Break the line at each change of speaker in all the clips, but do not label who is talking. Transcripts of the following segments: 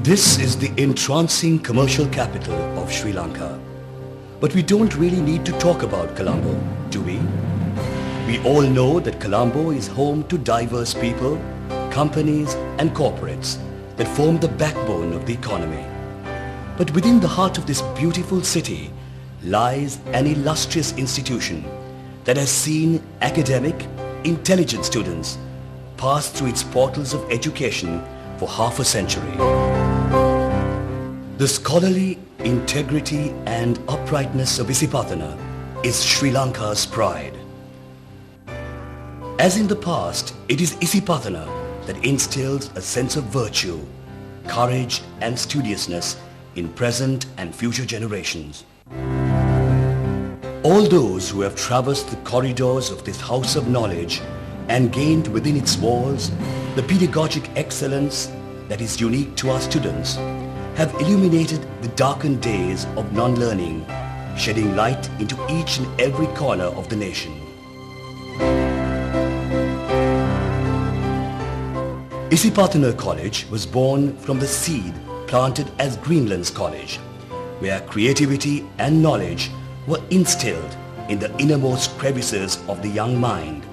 This is the entrancing commercial capital of Sri Lanka. But we don't really need to talk about Colombo, do we? We all know that Colombo is home to diverse people, companies and corporates that form the backbone of the economy. But within the heart of this beautiful city lies an illustrious institution that has seen academic, intelligent students pass through its portals of education for half a century. The scholarly integrity and uprightness of Isipathana is Sri Lanka's pride. As in the past, it is Isipathana that instills a sense of virtue, courage and studiousness in present and future generations. All those who have traversed the corridors of this house of knowledge and gained within its walls the pedagogic excellence that is unique to our students have illuminated the darkened days of non-learning, shedding light into each and every corner of the nation. Isipathana College was born from the seed planted as Greenland's College, where creativity and knowledge were instilled in the innermost crevices of the young mind.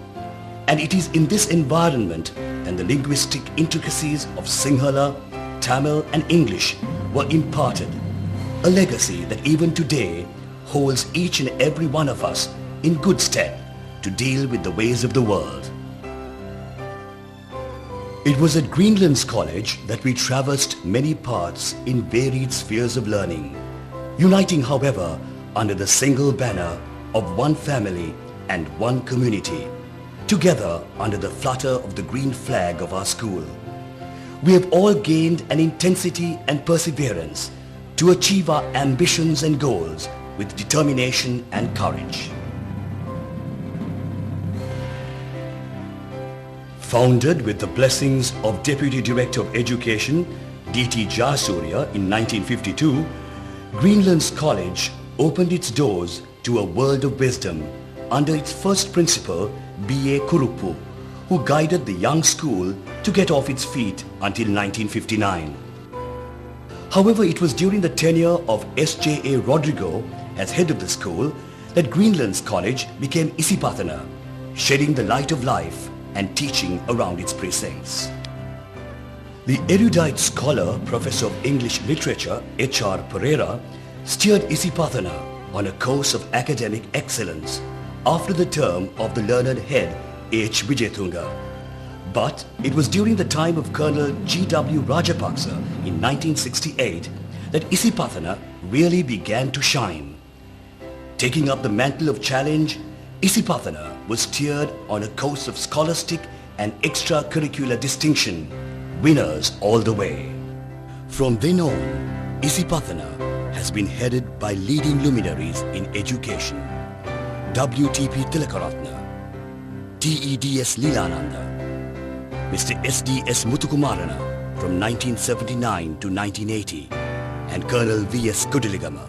And it is in this environment that the linguistic intricacies of Sinhala, Tamil and English were imparted, a legacy that even today holds each and every one of us in good stead to deal with the ways of the world. It was at Greenland's College that we traversed many paths in varied spheres of learning, uniting however under the single banner of one family and one community, together under the flutter of the green flag of our school. We have all gained an intensity and perseverance to achieve our ambitions and goals with determination and courage. Founded with the blessings of Deputy Director of Education D.T. Jayasuriya in 1952, Greenland's College opened its doors to a world of wisdom under its first principal B.A. Kuruppu, who guided the young school to get off its feet until 1959. However, it was during the tenure of S.J.A. Rodrigo as head of the school that Greenland's College became Isipathana, shedding the light of life and teaching around its precincts. The erudite scholar, Professor of English Literature H.R. Pereira, steered Isipathana on a course of academic excellence after the term of the learned head H. Wijetunga. But it was during the time of Colonel G.W. Rajapaksa in 1968 that Isipathana really began to shine. Taking up the mantle of challenge, Isipathana was steered on a course of scholastic and extracurricular distinction, winners all the way. From then on, Isipathana has been headed by leading luminaries in education: W.T.P. Tilakaratna, T.E.D.S. Leelananda, Mr. S.D.S. Muthukumarana from 1979 to 1980, and Colonel V.S. Kudiligama.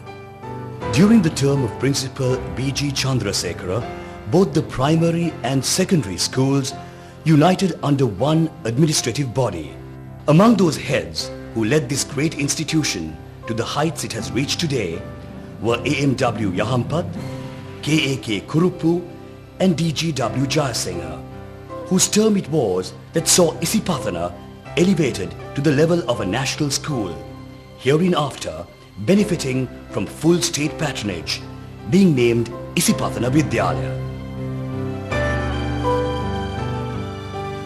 During the term of Principal B.G. Chandrasekhara, both the primary and secondary schools united under one administrative body. Among those heads who led this great institution to the heights it has reached today were A.M.W. Yahampat, K.A.K. Kuruppu and D.G.W. Jayasinghe, whose term it was that saw Isipathana elevated to the level of a national school, hereinafter benefiting from full state patronage, being named Isipathana Vidyalaya.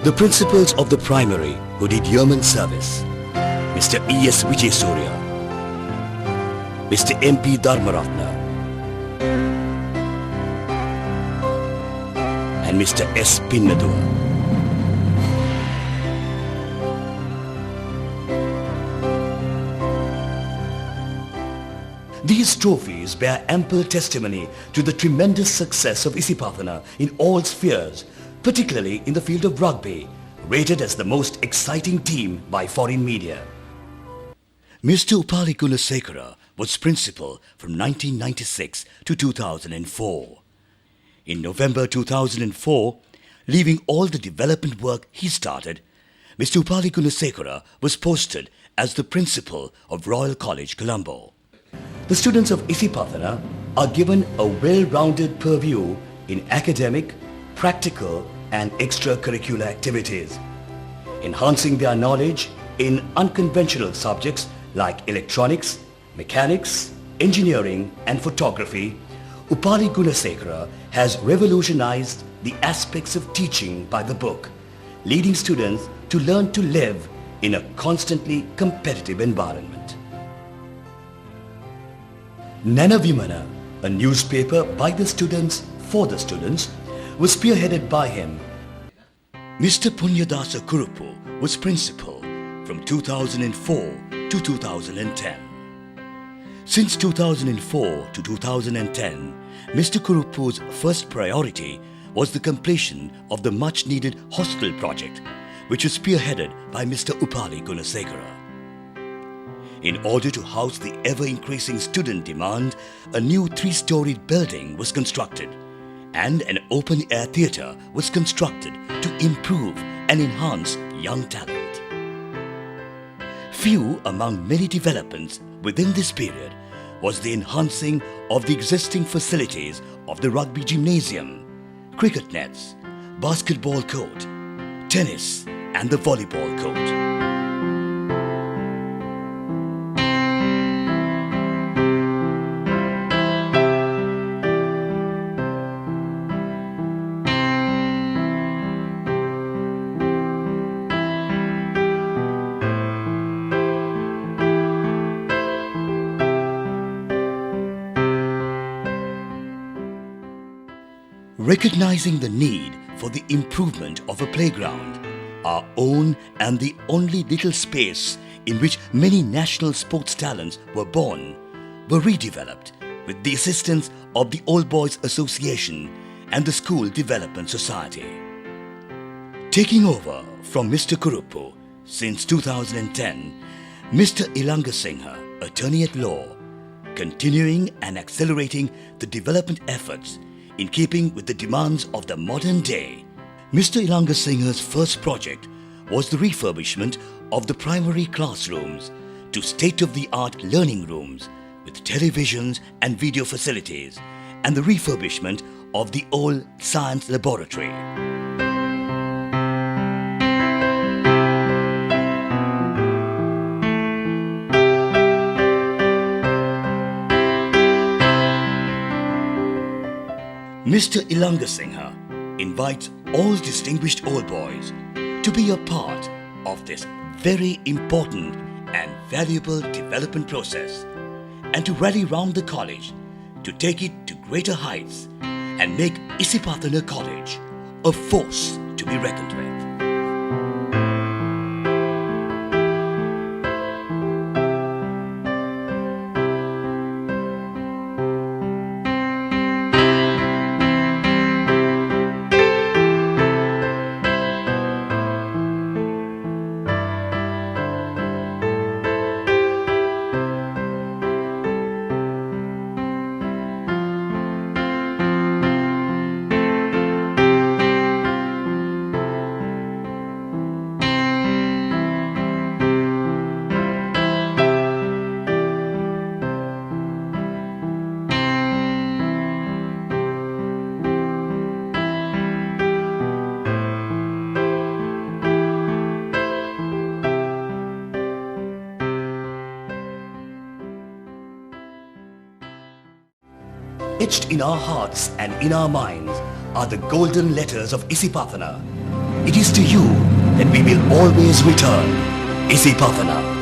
The principals of the primary who did yeoman service: Mr. E.S. Vijayasuriya, Mr. M.P. Dharmaratna, and Mr. S. Pinnadua. These trophies bear ample testimony to the tremendous success of Isipathana in all spheres, particularly in the field of rugby, rated as the most exciting team by foreign media. Mr. Upali Kunasekara was principal from 1996 to 2004. In November 2004, leaving all the development work he started, Mr. Upali Kunasekara was posted as the principal of Royal College, Colombo. The students of Isipathana are given a well-rounded purview in academic, practical and extracurricular activities, enhancing their knowledge in unconventional subjects like electronics, mechanics, engineering and photography. Upali Gunasekara has revolutionized the aspects of teaching by the book, leading students to learn to live in a constantly competitive environment. Nanavimana, a newspaper by the students for the students, was spearheaded by him. Mr. Punyadasa Kurupu was principal from 2004 to 2010. Since 2004 to 2010, Mr. Kurupu's first priority was the completion of the much-needed hostel project, which was spearheaded by Mr. Upali Gunasekara. In order to house the ever-increasing student demand, a new 3-storied building was constructed and an open-air theatre was constructed to improve and enhance young talent. Few among many developments within this period was the enhancing of the existing facilities of the rugby gymnasium, cricket nets, basketball court, tennis and the volleyball court. Recognizing the need for the improvement of a playground, our own and the only little space in which many national sports talents were born, were redeveloped with the assistance of the Old Boys Association and the School Development Society. Taking over from Mr. Kurupu since 2010, Mr. Ilanga Singha, attorney at law, continuing and accelerating the development efforts in keeping with the demands of the modern day. Mr. Ilanga Singha's first project was the refurbishment of the primary classrooms to state-of-the-art learning rooms with televisions and video facilities and the refurbishment of the old science laboratory. Mr. Ilanga Singha invites all distinguished old boys to be a part of this very important and valuable development process and to rally round the college to take it to greater heights and make Isipathana College a force to be reckoned with. Etched in our hearts and in our minds are the golden letters of Isipathana. It is to you that we will always return. Isipathana.